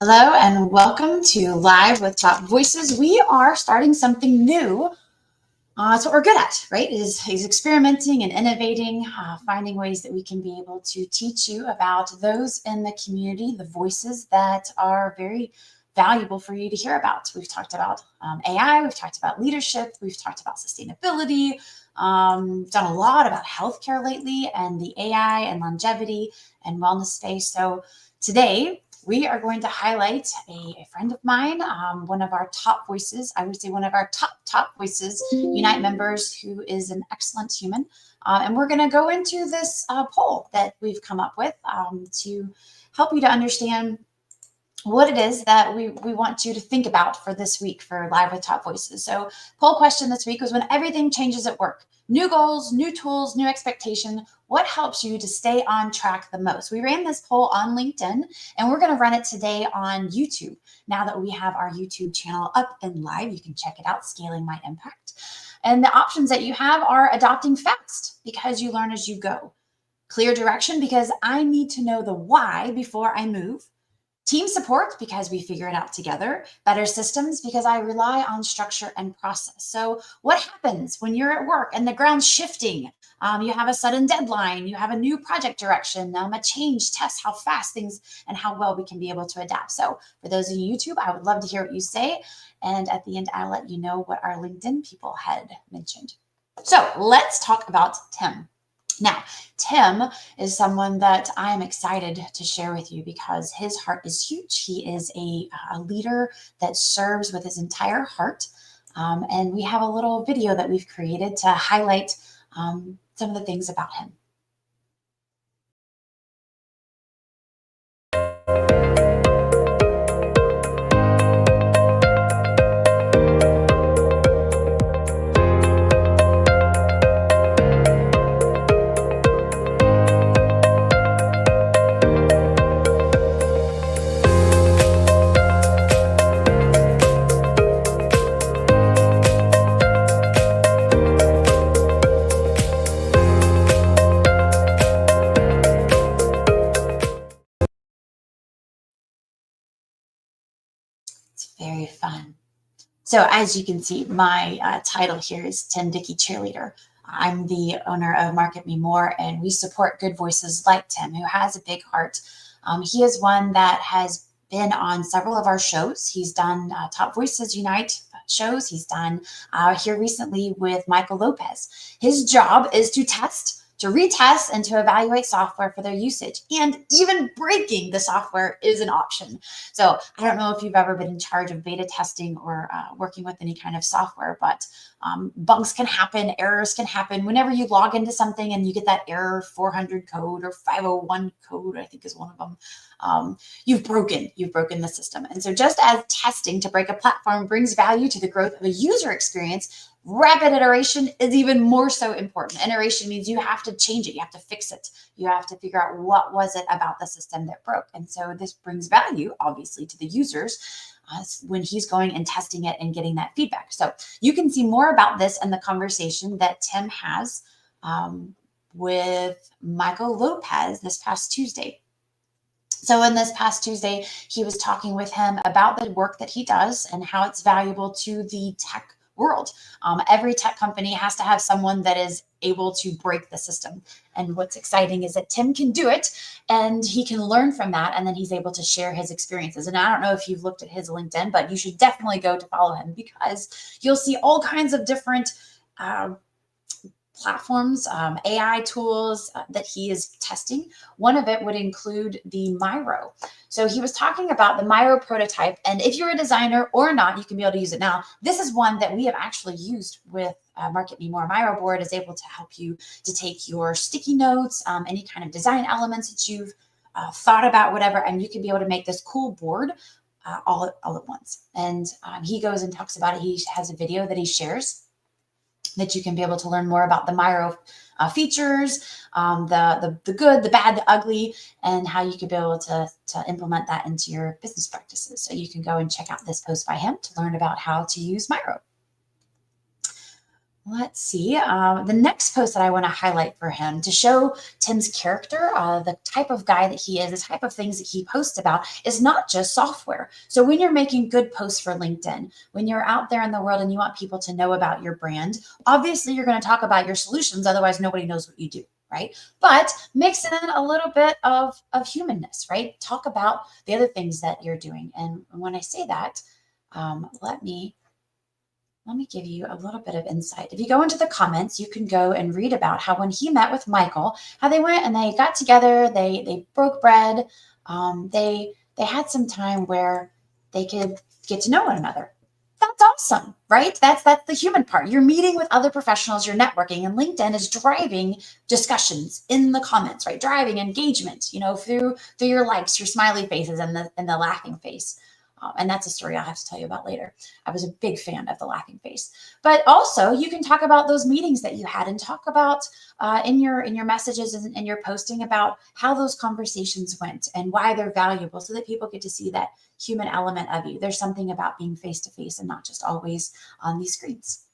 Hello and welcome to Live with Top Voices. We are starting something new. That's what we're good at, right? Is experimenting and innovating, finding ways that we can be able to teach you about those in the community, the voices that are very valuable for you to hear about. We've talked about AI, we've talked about leadership, we've talked about sustainability, done a lot about healthcare lately and the AI and longevity and wellness space. So today, we are going to highlight a friend of mine, one of our top voices. I would say one of our top voices, Unite members, who is an excellent human. And we're going to go into this poll that we've come up with to help you to understand what it is that we want you to think about for this week for Live with Top Voices. So poll question this week was, when everything changes at work, new goals, new tools, new expectation, what helps you to stay on track the most? We ran this poll on LinkedIn and we're going to run it today on YouTube. Now that we have our YouTube channel up and live, you can check it out, Scaling My Impact. And the options that you have are adopting fast because you learn as you go. Clear direction because I need to know the why before I move. Team support because we figure it out together. Better systems because I rely on structure and process. So what happens when you're at work and the ground's shifting? You have a sudden deadline, you have a new project direction, a change, test how fast things and how well we can be able to adapt. So for those of you YouTube, I would love to hear what you say. And at the end, I'll let you know what our LinkedIn people had mentioned. So let's talk about Tim. Now, Tim is someone that I am excited to share with you because his heart is huge. He is a leader that serves with his entire heart. And we have a little video that we've created to highlight some of the things about him. It's very fun. So as you can see, my title here is Tim Dickey Cheerleader. I'm the owner of Market Me More, and we support good voices like Tim, who has a big heart. He is one that has been on several of our shows. He's done Top Voices Unite shows. He's done here recently with Michael Lopez. His job is to test, to retest, and to evaluate software for their usage. And even breaking the software is an option. So I don't know if you've ever been in charge of beta testing or working with any kind of software, but bugs can happen, errors can happen. Whenever you log into something and you get that error 400 code or 501 code, I think is one of them, you've broken the system. And so just as testing to break a platform brings value to the growth of a user experience, rapid iteration is even more so important. Iteration means you have to change it, you have to fix it, you have to figure out what was it about the system that broke. And so this brings value, obviously, to the users when he's going and testing it and getting that feedback. So you can see more about this in the conversation that Tim has with Michael Lopez this past Tuesday. So in this past Tuesday, he was talking with him about the work that he does and how it's valuable to the tech world. Every tech company has to have someone that is able to break the system. And what's exciting is that Tim can do it and he can learn from that. And then he's able to share his experiences. And I don't know if you've looked at his LinkedIn, but you should definitely go to follow him because you'll see all kinds of different platforms, AI tools that he is testing. One of it would include the Miro. So he was talking about the Miro prototype. And if you're a designer or not, you can be able to use it now. This is one that we have actually used with Market Me More. Miro board is able to help you to take your sticky notes, any kind of design elements that you've thought about, whatever, and you can be able to make this cool board all at once. And he goes and talks about it. He has a video that he shares that you can be able to learn more about the Miro features, the good, the bad, the ugly, and how you could be able to implement that into your business practices. So you can go and check out this post by him to learn about how to use Miro. Let's see. The next post that I want to highlight for him to show Tim's character, the type of guy that he is, the type of things that he posts about is not just software. So when you're making good posts for LinkedIn, when you're out there in the world and you want people to know about your brand, obviously you're going to talk about your solutions. Otherwise, nobody knows what you do. Right. But mix in a little bit of humanness, right? Talk about the other things that you're doing. And when I say that, let me give you a little bit of insight. If you go into the comments, you can go and read about how when he met with Michael, how they went and they got together, they broke bread, they had some time where they could get to know one another. That's awesome, right? That's the human part. You're meeting with other professionals, you're networking, and LinkedIn is driving discussions in the comments, right? Driving engagement, through your likes, your smiley faces, and the laughing face. And that's a story I'll have to tell you about later. I was a big fan of the laughing face. But also, you can talk about those meetings that you had and talk about in your messages and your posting about how those conversations went and why they're valuable, so that people get to see that human element of you. There's something about being face to face and not just always on these screens.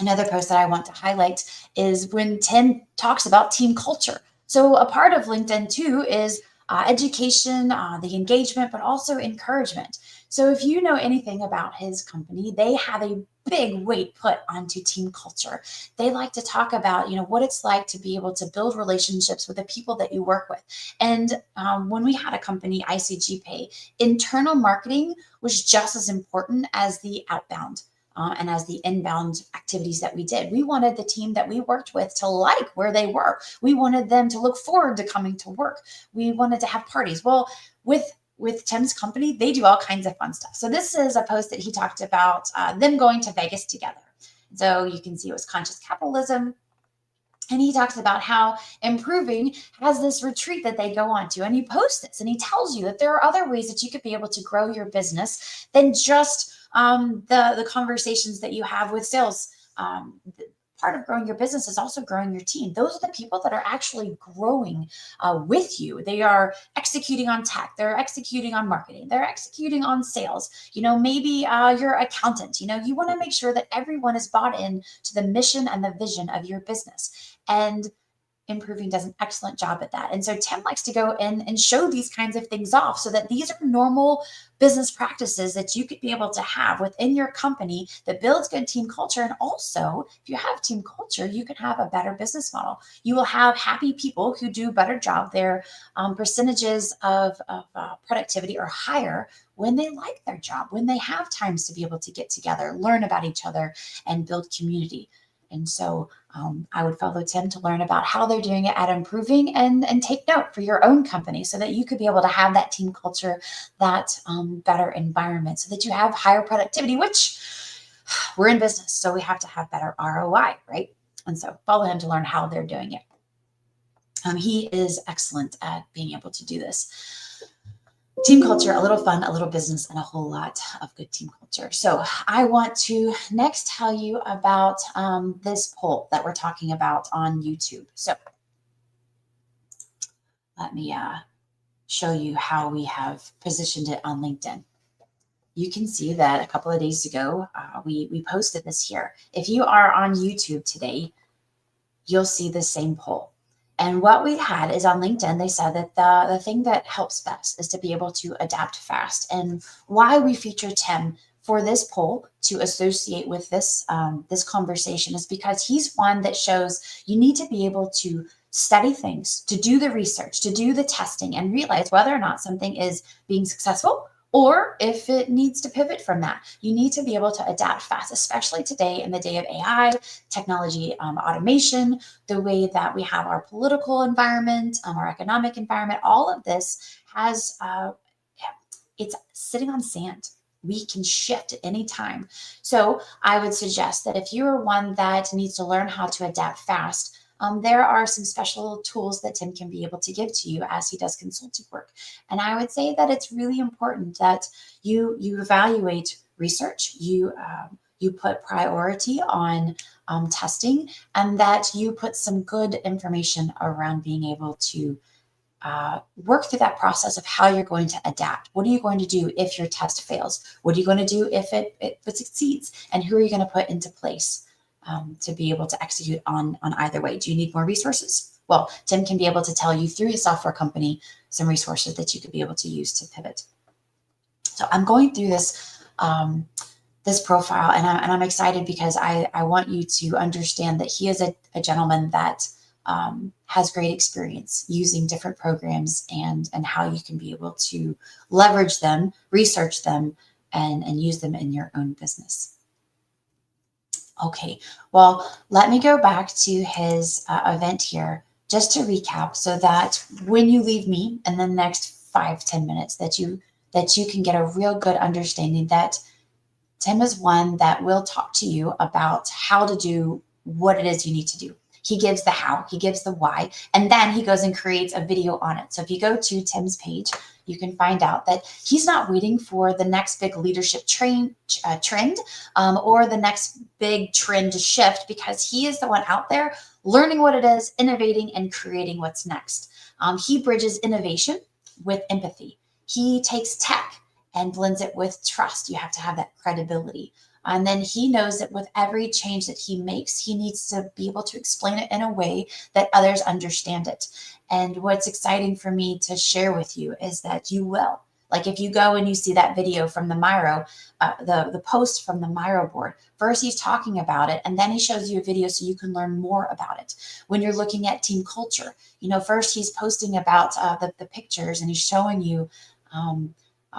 Another post that I want to highlight is when Tim talks about team culture. So a part of LinkedIn too is education, the engagement, but also encouragement. So if you know anything about his company, they have a big weight put onto team culture. They like to talk about, what it's like to be able to build relationships with the people that you work with. And when we had a company, ICG Pay, internal marketing was just as important as the outbound. And as the inbound activities that we did. We wanted the team that we worked with to like where they were. We wanted them to look forward to coming to work. We wanted to have parties. Well, with Tim's company, they do all kinds of fun stuff. So this is a post that he talked about them going to Vegas together. So you can see it was conscious capitalism. And he talks about how Improving has this retreat that they go on to. And he posts this and he tells you that there are other ways that you could be able to grow your business than just the conversations that you have with sales. Part of growing your business is also growing your team. Those are the people that are actually growing with you. They are executing on tech. They're executing on marketing. They're executing on sales. Maybe your accountant. You want to make sure that everyone is bought in to the mission and the vision of your business. And Improving does an excellent job at that. And so Tim likes to go in and show these kinds of things off, so that these are normal business practices that you could be able to have within your company that builds good team culture. And also, if you have team culture, you can have a better business model. You will have happy people who do a better job. Their percentages of productivity are higher when they like their job, when they have times to be able to get together, learn about each other, and build community. And so I would follow Tim to learn about how they're doing it at Improving, and take note for your own company, so that you could be able to have that team culture, that better environment, so that you have higher productivity, which we're in business. So we have to have better ROI, right? And so follow him to learn how they're doing it. He is excellent at being able to do this. Team culture, a little fun, a little business, and a whole lot of good team culture. So I want to next tell you about this poll that we're talking about on YouTube. So let me show you how we have positioned it on LinkedIn. You can see that a couple of days ago, we posted this here. If you are on YouTube today, you'll see the same poll. And what we had is on LinkedIn, they said that the thing that helps best is to be able to adapt fast. And why we feature Tim for this poll to associate with this conversation is because he's one that shows you need to be able to study things, to do the research, to do the testing, and realize whether or not something is being successful, or if it needs to pivot from that. You need to be able to adapt fast, especially today in the day of AI, technology, automation, the way that we have our political environment, our economic environment. All of this has, it's sitting on sand. We can shift at any time. So I would suggest that if you're one that needs to learn how to adapt fast, there are some special tools that Tim can be able to give to you as he does consulting work. And I would say that it's really important that you evaluate research, you put priority on testing, and that you put some good information around being able to work through that process of how you're going to adapt. What are you going to do if your test fails? What are you going to do if it succeeds? And who are you going to put into place? to be able to execute on either way. Do you need more resources? Well, Tim can be able to tell you through his software company some resources that you could be able to use to pivot. So I'm going through this profile, and I'm excited because I want you to understand that he is a gentleman that has great experience using different programs and how you can be able to leverage them, research them, and use them in your own business. Okay, well, let me go back to his event here just to recap, so that when you leave me in the next 5-10 minutes, that you can get a real good understanding that Tim is one that will talk to you about how to do what it is you need to do. He gives the how, he gives the why, and then he goes and creates a video on it. So if you go to Tim's page, you can find out that he's not waiting for the next big leadership trend or the next big trend to shift, because he is the one out there learning what it is, innovating, and creating what's next. He bridges innovation with empathy. He takes tech and blends it with trust. You have to have that credibility. And then he knows that with every change that he makes, he needs to be able to explain it in a way that others understand it. And what's exciting for me to share with you is that you will. Like if you go and you see that video from the Miro, the post from the Miro board, first he's talking about it, and then he shows you a video so you can learn more about it. When you're looking at team culture, first he's posting about the pictures, and he's showing you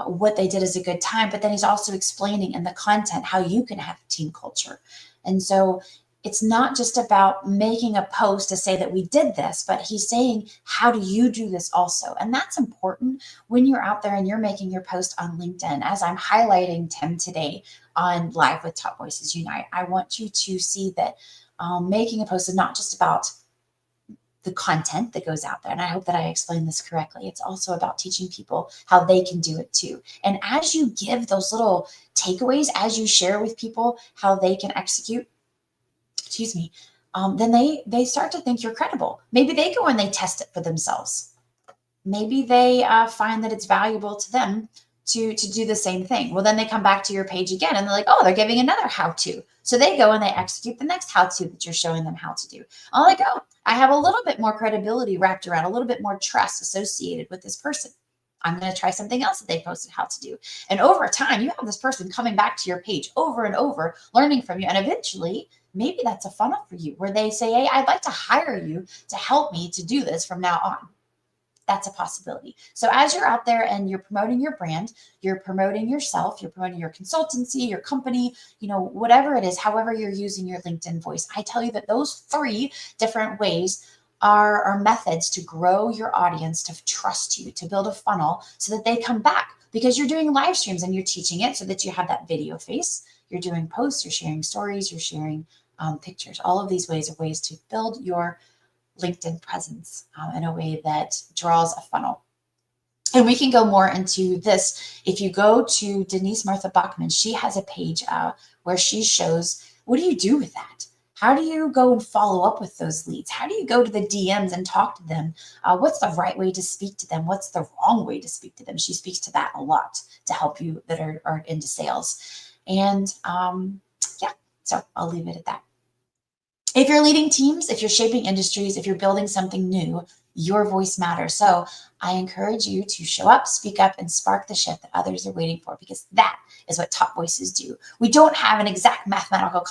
what they did as a good time, but then he's also explaining in the content how you can have team culture. And so it's not just about making a post to say that we did this, but he's saying, how do you do this also? And that's important when you're out there and you're making your post on LinkedIn. As I'm highlighting Tim today on Live with Top Voices Unite, I want you to see that making a post is not just about the content that goes out there. And I hope that I explained this correctly. It's also about teaching people how they can do it too. And as you give those little takeaways, as you share with people how they can execute, then they start to think you're credible. Maybe they go and they test it for themselves. Maybe they find that it's valuable to them to do the same thing. Well, then they come back to your page again and they're like, oh, they're giving another how-to. So they go and they execute the next how-to that you're showing them how to do. I'm like, oh, I have a little bit more credibility wrapped around, a little bit more trust associated with this person. I'm going to try something else that they posted how to do. And over time, you have this person coming back to your page over and over, learning from you. And eventually, maybe that's a funnel for you where they say, hey, I'd like to hire you to help me to do this from now on. That's a possibility. So as you're out there and you're promoting your brand, you're promoting yourself, you're promoting your consultancy, your company, whatever it is, however you're using your LinkedIn voice, I tell you that those 3 different ways are methods to grow your audience, to trust you, to build a funnel so that they come back, because you're doing live streams and you're teaching it so that you have that video face. You're doing posts, you're sharing stories, you're sharing pictures. All of these ways are ways to build your LinkedIn presence in a way that draws a funnel. And we can go more into this. If you go to Denise Martha Bachman, she has a page where she shows, what do you do with that? How do you go and follow up with those leads? How do you go to the DMs and talk to them? What's the right way to speak to them? What's the wrong way to speak to them? She speaks to that a lot to help you that are into sales. And so I'll leave it at that. If you're leading teams, if you're shaping industries, if you're building something new, your voice matters. So I encourage you to show up, speak up, and spark the shift that others are waiting for, because that is what top voices do. We don't have an exact mathematical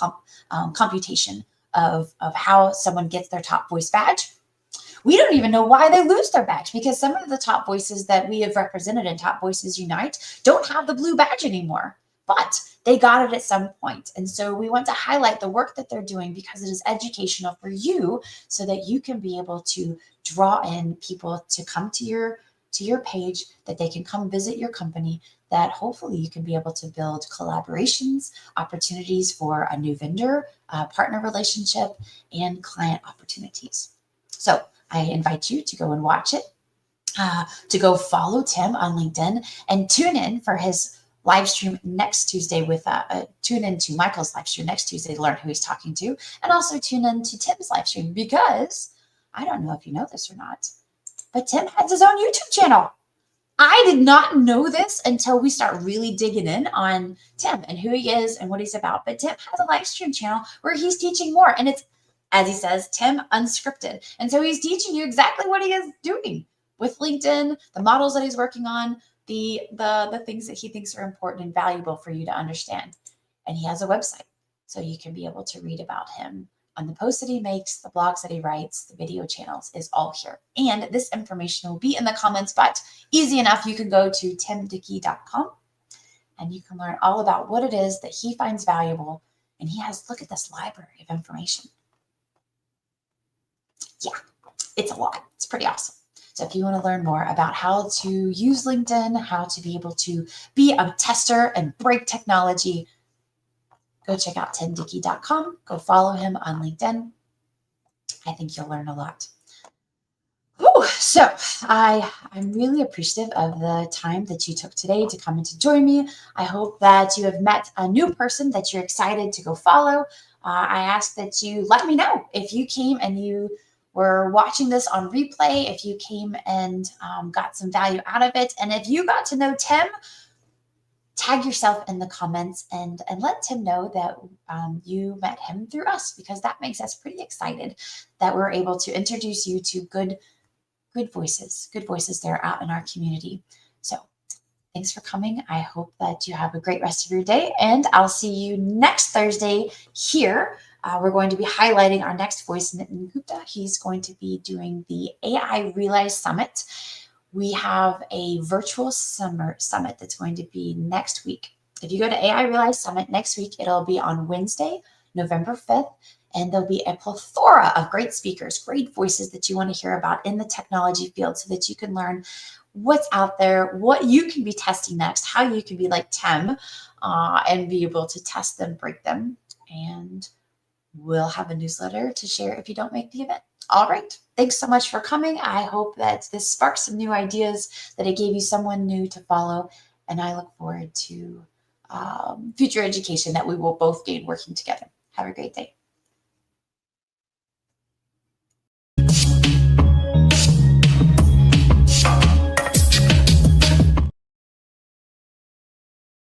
computation of how someone gets their top voice badge. We don't even know why they lose their badge, because some of the top voices that we have represented in Top Voices Unite don't have the blue badge anymore, but they got it at some point. And so we want to highlight the work that they're doing because it is educational for you, so that you can be able to draw in people to come to your page, that they can come visit your company, that hopefully you can be able to build collaborations, opportunities for a new vendor, partner relationship, and client opportunities. So I invite you to go and watch it, to go follow Tim on LinkedIn, and tune in for his live stream next Tuesday tune in to Michael's live stream next Tuesday to learn who he's talking to, and also tune in to Tim's live stream, because I don't know if you know this or not, but Tim has his own YouTube channel. I did not know this until we start really digging in on Tim and who he is and what he's about. But Tim has a live stream channel where he's teaching more. And it's, as he says, Tim unscripted. And so he's teaching you exactly what he is doing with LinkedIn, the models that he's working on, the things that he thinks are important and valuable for you to understand. And he has a website, so you can be able to read about him on the posts that he makes, the blogs that he writes, the video channels is all here. And this information will be in the comments, but easy enough. You can go to timdickey.com and you can learn all about what it is that he finds valuable. And he has, look at this library of information. Yeah, it's a lot. It's pretty awesome. So if you want to learn more about how to use LinkedIn, how to be able to be a tester and break technology, go check out timdickey.com. Go follow him on LinkedIn. I think you'll learn a lot. Whew. So I'm really appreciative of the time that you took today to come and to join me. I hope that you have met a new person that you're excited to go follow. I ask that you let me know if you came and you were watching this on replay, if you came and got some value out of it. And if you got to know Tim, tag yourself in the comments and let Tim know that you met him through us, because that makes us pretty excited that we're able to introduce you to good voices that are out in our community. So thanks for coming. I hope that you have a great rest of your day, and I'll see you next Thursday here. We're going to be highlighting our next voice, Nitin Gupta. He's going to be doing the AI Realize Summit. We have a virtual summit that's going to be next week. If you go to AI Realize Summit next week, it'll be on Wednesday, November 5th, and there'll be a plethora of great speakers, great voices that you want to hear about in the technology field, so that you can learn what's out there, what you can be testing next, how you can be like Tim and be able to test them, break them, and we'll have a newsletter to share if you don't make the event. All right. Thanks so much for coming. I hope that this sparks some new ideas, that it gave you someone new to follow. And I look forward to future education that we will both gain working together. Have a great day.